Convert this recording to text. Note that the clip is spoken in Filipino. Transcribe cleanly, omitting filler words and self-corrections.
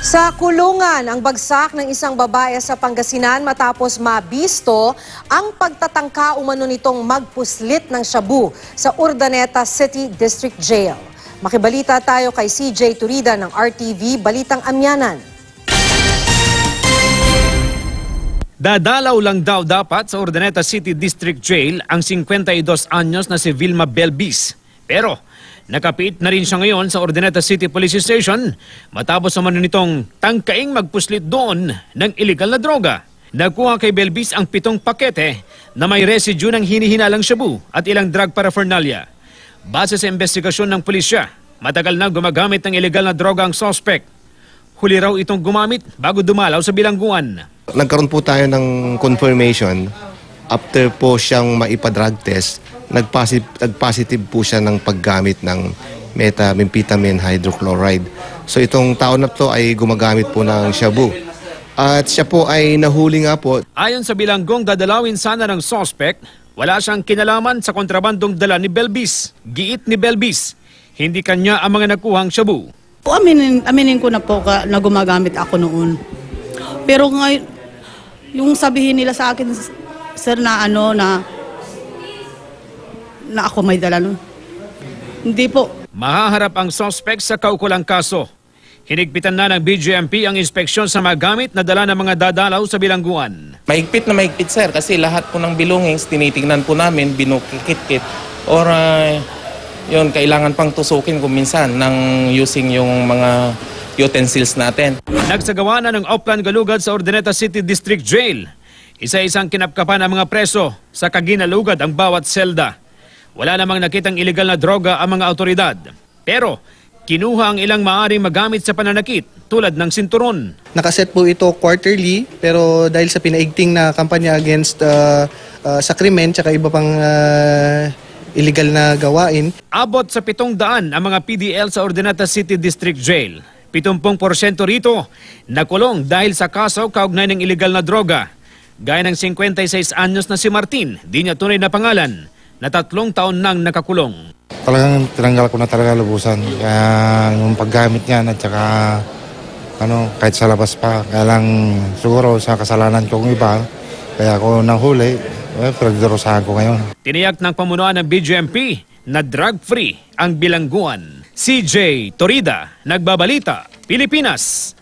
Sa kulungan, ang bagsak ng isang babae sa Pangasinan matapos mabisto ang pagtatangka umano nitong magpuslit ng shabu sa Urdaneta City District Jail. Makibalita tayo kay CJ Turida ng RTV Balitang Amyanan. Dadalaw lang daw dapat sa Urdaneta City District Jail ang 52 anyos na si Vilma Belvis. Pero nakapit na rin siya ngayon sa Urdaneta City Police Station matapos naman nitong tangkaing magpuslit doon ng illegal na droga. Nagkuha kay Belvis ang 7 pakete na may residue ng hinihinalang shabu at ilang drug paraphernalia. Base sa investigasyon ng pulisya, matagal na gumagamit ng illegal na droga ang suspect. Huli raw itong gumamit bago dumalaw sa bilangguan. Nagkaroon po tayo ng confirmation after po siyang maipa-drug test. Nag-positive po siya ng paggamit ng methamphetamine hydrochloride. So itong tao na to ay gumagamit po ng shabu. At siya po ay nahuli nga po. Ayon sa bilanggong dadalawin sana ng suspect, wala siyang kinalaman sa kontrabandong dala ni Belvis. Giit ni Belvis, hindi kanya ang mga nakuhang shabu. Aminin ko na po na gumagamit ako noon. Pero ngayon, yung sabihin nila sa akin, sir, na ako may dala nun. Hindi po. Mahaharap ang suspect sa kaukulang kaso. Hinigpitan na ng BJMP ang inspeksyon sa mga gamit na dala ng mga dadalaw sa bilangguan. Mahigpit na mahigpit, sir, kasi lahat po ng belongings tinitingnan po namin, binukikit-kit. Or yun, kailangan pang tusukin kung minsan ng using yung mga utensils natin. Nagsagawa na ng Oplan Galugad sa Urdaneta City District Jail. Isa-isang kinapkapan ang mga preso sa kaginalugad ang bawat selda. Wala namang nakitang illegal na droga ang mga autoridad. Pero kinuha ang ilang maaaring magamit sa pananakit tulad ng sinturon. Nakaset po ito quarterly pero dahil sa pinaigting na kampanya against sa krimen tsaka iba pang illegal na gawain. Abot sa 700 ang mga PDL sa Urdaneta City District Jail. 70% rito nakulong dahil sa kaso kaugnay ng illegal na droga. Gaya ng 56 anyos na si Martin, di niya tunay na pangalan, na 3 taon nang nakakulong. Talagang tinanggal ko na talaga lubusan. Kaya yung paggamit niyan at saka kahit sa labas pa, kaya lang siguro sa kasalanan kong iba, kaya ako nahuli, pinagdarusahan ko ngayon. Tiniyak ng pamunuan ng BJMP na drug-free ang bilangguan. CJ Torida, Nagbabalita, Pilipinas.